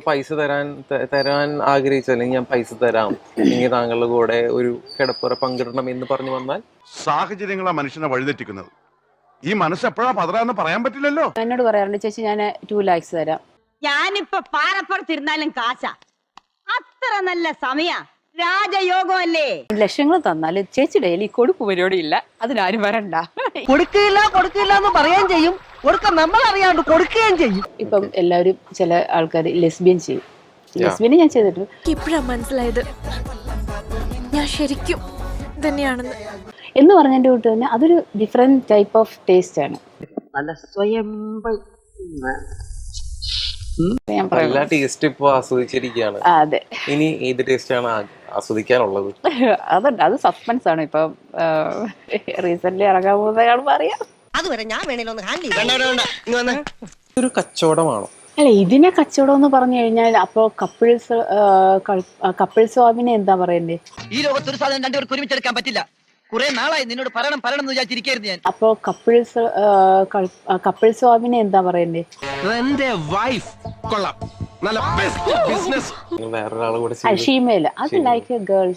പൈസ തരാൻ ആഗ്രഹിച്ചു, അല്ലെങ്കിൽ ഞാൻ പൈസ തരാം, അല്ലെങ്കിൽ താങ്കളുടെ കൂടെ ഒരു കിടപ്പുറ പങ്കിടണം എന്ന് പറഞ്ഞു വന്നാൽ സാഹചര്യങ്ങളാ മനുഷ്യനെ വഴിതെറ്റിക്കുന്നത്. ഈ മനസ്സ് എപ്പോഴാ പതറാന്ന് പറയാൻ പറ്റില്ലല്ലോ. എന്നോട് പറയാറുണ്ട്, ചേച്ചി ഞാൻ 2 lakhs തരാം. ഞാനിപ്പോ പാറപ്പുറത്തിരുന്നാലും കാശ. അത്ര നല്ല സമയ രാജയോഗമല്ലേ. ലക്ഷങ്ങൾ തന്നാല് ചേച്ചി ഡെയിലി കൊടുപ്പ് പരിപാടി ഇല്ല, അതിനാരും വരണ്ട. കൊടുക്കില്ല എന്ന് പറയുകയും ചെയ്യും, കൊടുക്കാൻ നമ്മൾ അറിയാണ്ട് കൊടുക്കുകയും ചെയ്യും. ഇപ്പം എല്ലാവരും ചില ആൾക്കാർ ലെസ്ബിയൻ ചെയ്യും. ലെസ്ബിയന് ഞാൻ ചെയ്തിട്ടുണ്ട്. ഇപ്പഴാ മനസ്സിലായത് ഞാൻ ശരിക്കും തന്നെയാണെന്ന്. എന്ന് പറഞ്ഞതിന്റെ കൂട്ട് തന്നെ അതൊരു ഡിഫറെന്റ് ടൈപ്പ് ഓഫ് ടേസ്റ്റ് ആണ്. നല്ല സ്വയം ഞാൻ എല്ലാ ടേസ്റ്റ് ഇപ്പൊ ആസ്വദിച്ചിരിക്കുകയാണ്. അതെ, ഇനി ഏത് ടേസ്റ്റ് ആണ് ആസ്വദിക്കാനുള്ളത്? അതുണ്ട്, അത് സസ്പെൻസ് ആണ്. ഇപ്പം റീസെന്റ് ഇറങ്ങാൻ പോകുന്ന അറിയാം. അതുവരെ ഞാൻ വേണേലൊന്ന് ഹാൻഡിൽ ഒരു കച്ചവടമാണോ? അല്ല, ഇതിനെ കച്ചവടം എന്ന് പറഞ്ഞു കഴിഞ്ഞാൽ അപ്പോ കപ്പിൾ സ്വാമിനെ എന്താ പറയണ്ടേ? ഈ ലോകത്ത് ഒരു സാധനം രണ്ടുപേർക്ക് ഒരുമിച്ചെടുക്കാൻ പറ്റില്ല. കുറെ നാളായി നിന്നോട് പറയണം എന്ന് വിചാരിച്ചിരിക്കായിരുന്നു ഞാൻ. അപ്പോ കപ്പിൾ സ്വാമിനെ എന്താ പറയണ്ടേ? എന്റെ വൈഫ് കൊള്ളാം, നല്ല ബിസിനസ്. വേറൊരാളെ കൂടെ ഷീമേല് അത് ലൈക്ക് ഗേൾ,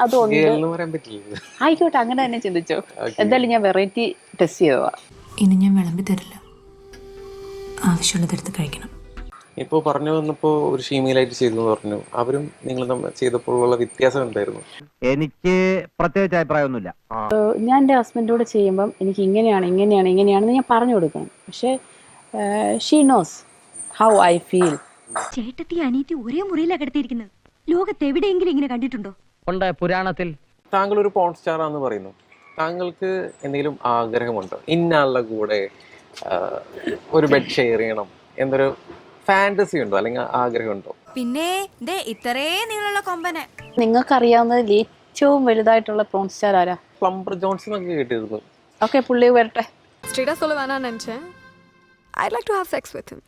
അതുകൊണ്ട് പറയാൻ പറ്റില്ല. ആയിക്കോട്ടെ, അങ്ങനെ തന്നെ ചിന്തിച്ചോ. എന്തായാലും ഞാൻ വെറൈറ്റി ടെസ്റ്റ് ചെയ്തതാ. ഇനി ഞാൻ വിളമ്പി തരില്ല, ആവശ്യമുള്ളതെടുത്ത് കഴിക്കണം. ഇപ്പൊ പറഞ്ഞു വന്നപ്പോ ഒരു ഷീമയിലായിട്ട് ചെയ്തു പറഞ്ഞു. അവരും നിങ്ങൾ ചെയ്തപ്പോഴുള്ള വ്യത്യാസം എന്തായിരുന്നു? എനിക്ക് പ്രത്യേകിച്ച് അഭിപ്രായമൊന്നുമില്ല. ഞാൻ എൻ്റെ ഹസ്ബൻഡോട് ചെയ്യുമ്പം എനിക്ക് ഇങ്ങനെയാണെന്ന് ഞാൻ പറഞ്ഞു കൊടുക്കണം. പക്ഷെ she knows how I feel. ചേട്ടത്തി അനീറ്റി ഒരേ മുറിയിലാണ് കിടത്തിയിരിക്കുന്നത്. ലോകത്ത് എവിടെയെങ്കിലും ഇങ്ങനെ കണ്ടിട്ടുണ്ടോ? പുരാണത്തിൽ. താങ്കൾ ഒരു പോൺ സ്റ്റാർ ആണെന്ന് പറയുന്നു. താങ്കൾക്ക് എന്തെങ്കിലും ആഗ്രഹമുണ്ടോ? ഇന്നാളുടെ കൂടെ ഒരു ബെഡ് ഷെയർ ചെയ്യണം എന്നൊരു ഫാന്റസി ഉണ്ടോ, അല്ലെങ്കിൽ ആഗ്രഹമുണ്ടോ? പിന്നെ ഇത്രേ നീളമുള്ള കൊമ്പനെ നിങ്ങൾക്കറിയാവുന്നതിൽ ഏറ്റവും വലുതായിട്ടുള്ള പോൺ സ്റ്റാർ ആരാ? പ്ലംബർ ജോൺസൺ ഒക്കെ കേട്ടിരുന്നു. ഓക്കെ, പുള്ളി വരട്ടെ. സ്ട്രീറ്റാ சொல்ல வேணாம்னு நினைச்சேன். I'd like to have sex with him.